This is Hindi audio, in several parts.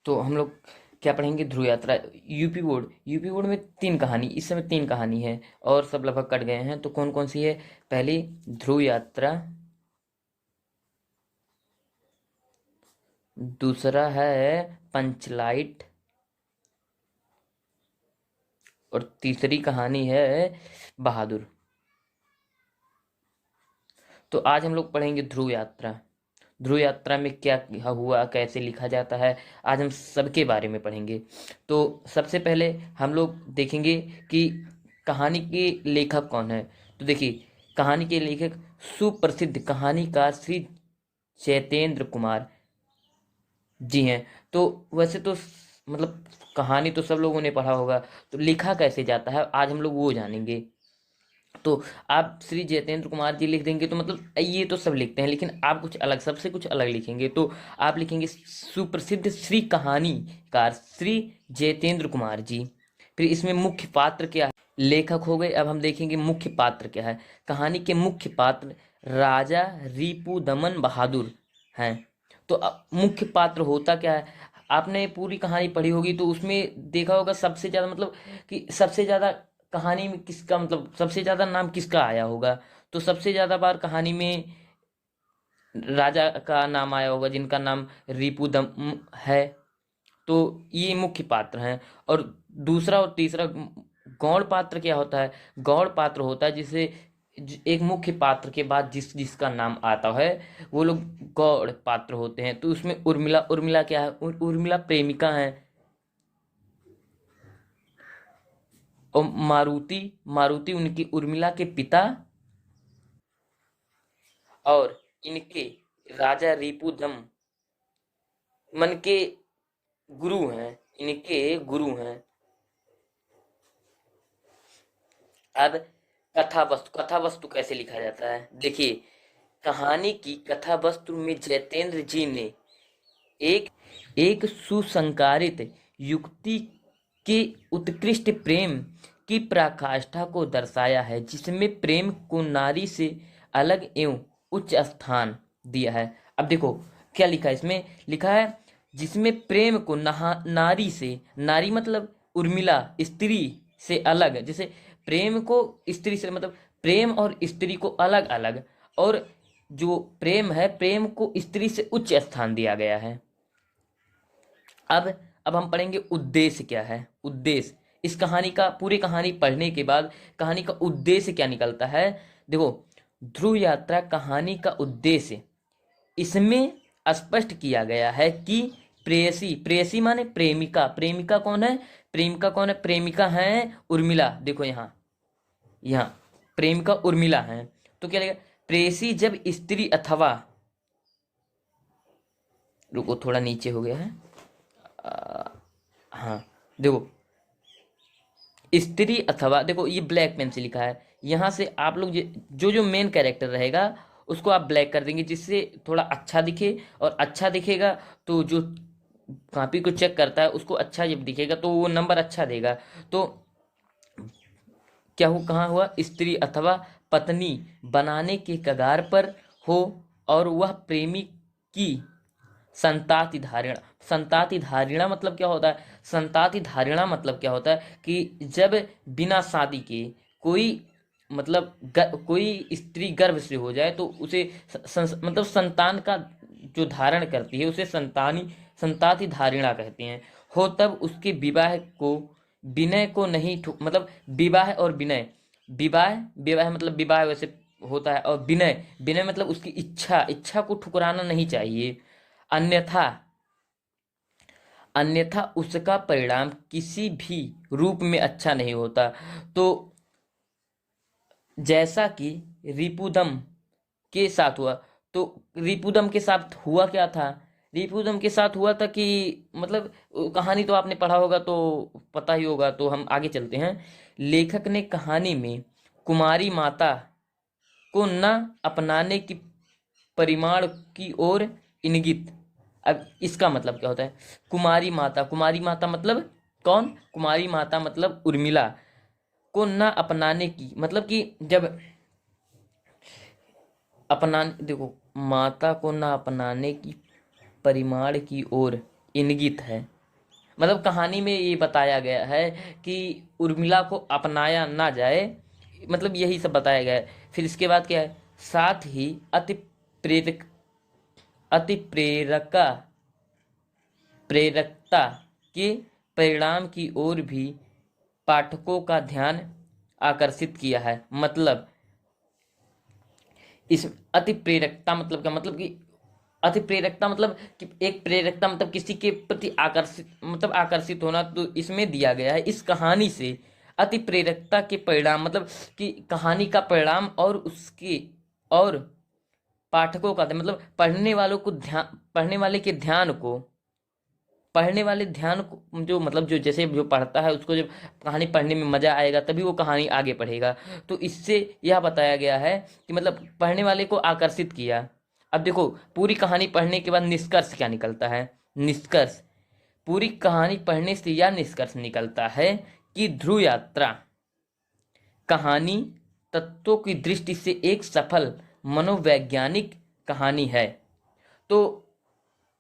तो हम लोग क्या पढ़ेंगे? ध्रुव यात्रा। यूपी बोर्ड में तीन कहानी, इस समय तीन कहानी है और सब लगभग कट गए हैं। तो कौन कौन सी है? पहली ध्रुव यात्रा, दूसरा है पंचलाइट, और तीसरी कहानी है बहादुर। तो आज हम लोग पढ़ेंगे ध्रुव यात्रा। ध्रुव यात्रा में क्या हुआ, कैसे लिखा जाता है, आज हम सबके बारे में पढ़ेंगे। तो सबसे पहले हम लोग देखेंगे कि कहानी के लेखक कौन है। तो देखिए, कहानी के लेखक सुप्रसिद्ध कहानीकार श्री चैतेंद्र कुमार जी हैं। तो वैसे तो मतलब कहानी तो सब लोगों ने पढ़ा होगा, तो लिखा कैसे जाता है आज हम लोग वो जानेंगे। तो आप श्री जयतेंद्र कुमार जी लिख देंगे तो मतलब ये तो सब लिखते हैं, लेकिन आप कुछ अलग, सबसे कुछ अलग लिखेंगे। तो आप लिखेंगे सुप्रसिद्ध श्री कहानीकार श्री जयतेंद्र कुमार जी। फिर इसमें मुख्य पात्र क्या है? लेखक हो गए। अब हम देखेंगे मुख्य पात्र क्या है। कहानी के मुख्य पात्र राजा रिपू दमन बहादुर हैं। तो मुख्य पात्र होता क्या है? आपने पूरी कहानी पढ़ी होगी तो उसमें देखा होगा सबसे ज्यादा, मतलब कि सबसे ज्यादा कहानी में किसका, मतलब सबसे ज्यादा नाम किसका आया होगा। तो सबसे ज्यादा बार कहानी में राजा का नाम आया होगा, जिनका नाम रिपुदम है। तो ये मुख्य पात्र हैं। और दूसरा और तीसरा गौण पात्र क्या होता है? गौण पात्र होता है जिसे एक मुख्य पात्र के बाद जिसका नाम आता है वो लोग गौड़ पात्र होते हैं। तो उसमें उर्मिला, उर्मिला क्या है? उर्मिला प्रेमिका है। और मारुति, मारुति उनकी उर्मिला के पिता और इनके राजा रिपुदम मन के गुरु हैं, इनके गुरु हैं। अब कथा वस्तु कैसे लिखा जाता है? देखिए, कहानी की कथा वस्तु में जयतेंद्र जी ने एक एक सुसंस्कारित युक्ति के उत्कृष्ट प्रेम की पराकाष्ठा को दर्शाया है, जिसमें प्रेम को नारी से अलग एवं उच्च स्थान दिया है। अब देखो क्या लिखा है इसमें। लिखा है जिसमें प्रेम को नारी से, नारी मतलब उर्मिला, स्त्री से अलग, जैसे प्रेम को स्त्री से, मतलब प्रेम और स्त्री को अलग अलग, और जो प्रेम है, प्रेम को स्त्री से उच्च स्थान दिया गया है। अब अब हम पढ़ेंगे उद्देश्य क्या है। उद्देश्य, इस कहानी का, पूरी कहानी पढ़ने के बाद कहानी का उद्देश्य क्या निकलता है। देखो, ध्रुव यात्रा कहानी का उद्देश्य इसमें स्पष्ट किया गया है कि प्रेयसी, प्रेयसी माने प्रेमिका, प्रेमिका कौन है? प्रेमिका कौन है? प्रेमिका है उर्मिला। देखो यहाँ, यहाँ प्रेमिका उर्मिला है। तो क्या लगेगा? प्रेयसी जब स्त्री अथवा, रुको थोड़ा नीचे हो गया है। हाँ, देखो स्त्री अथवा, देखो ये ब्लैक पेन से लिखा है। यहाँ से आप लोग जो जो मेन कैरेक्टर रहेगा उसको आप ब्लैक कर देंगे, जिससे थोड़ा अच्छा दिखे। और अच्छा दिखेगा तो जो कॉपी को चेक करता है उसको अच्छा जब दिखेगा तो वो नंबर अच्छा देगा। तो क्या हो, कहाँ हुआ? स्त्री अथवा पत्नी बनाने के कगार पर हो, और वह प्रेमी की संताति धारिणा। संताति धारिणा मतलब क्या होता है? संताति धारिणा मतलब क्या होता है कि जब बिना शादी के कोई, मतलब कोई स्त्री गर्भ से हो जाए तो उसे मतलब संतान का जो धारण करती है उसे संताति धारिणा कहते हैं। हो तब उसके विवाह को, विनय को नहीं मतलब विवाह और विनय, विवाह, विवाह मतलब विवाह वैसे होता है, और विनय, विनय मतलब उसकी इच्छा, इच्छा को ठुकराना नहीं चाहिए। अन्यथा, अन्यथा उसका परिणाम किसी भी रूप में अच्छा नहीं होता। तो जैसा कि रिपुदम के साथ हुआ, तो रिपुदम के साथ हुआ क्या था? रिपुदम के साथ हुआ था कि, मतलब कहानी तो आपने पढ़ा होगा तो पता ही होगा। तो हम आगे चलते हैं। लेखक ने कहानी में कुमारी माता को न अपनाने की परिमाण की ओर इंगित। अब इसका मतलब क्या होता है? कुमारी माता, कुमारी माता मतलब कौन? कुमारी माता मतलब उर्मिला को न अपनाने की, मतलब कि जब देखो, माता को न अपनाने की परिमाण की ओर इंगित है। मतलब कहानी में ये बताया गया है कि उर्मिला को अपनाया ना जाए, मतलब यही सब बताया गया है। फिर इसके बाद क्या है, साथ ही प्रेरक अति प्रेरकता के परिणाम की ओर भी पाठकों का ध्यान आकर्षित किया है। मतलब इस अति प्रेरकता मतलब क्या, मतलब कि अति प्रेरकता मतलब कि एक प्रेरकता मतलब किसी के प्रति आकर्षित, मतलब आकर्षित होना, तो इसमें दिया गया है इस कहानी से अति प्रेरकता के परिणाम, मतलब कि कहानी का परिणाम और उसके और पाठकों का, मतलब पढ़ने वाले के ध्यान को, पढ़ने वाले ध्यान को, जो मतलब जो जैसे जो पढ़ता है उसको जब कहानी पढ़ने में मजा आएगा तभी वो कहानी आगे पढ़ेगा। तो इससे यह बताया गया है कि मतलब पढ़ने वाले को आकर्षित किया। अब देखो पूरी कहानी पढ़ने के बाद निष्कर्ष क्या निकलता है। निष्कर्ष, पूरी कहानी पढ़ने से यह निष्कर्ष निकलता है कि ध्रुव यात्रा कहानी तत्वों की दृष्टि से एक सफल मनोवैज्ञानिक कहानी है। तो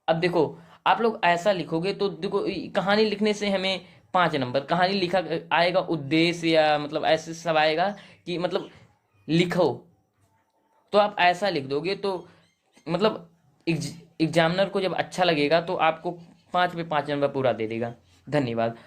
अब देखो आप लोग ऐसा लिखोगे तो देखो कहानी लिखने से हमें 5 नंबर, कहानी लिखा आएगा उद्देश्य या मतलब ऐसे सब आएगा कि मतलब लिखो, तो आप ऐसा लिख दोगे तो मतलब एग्जामिनर को जब अच्छा लगेगा तो आपको 5 पे 5 नंबर पूरा दे देगा। धन्यवाद।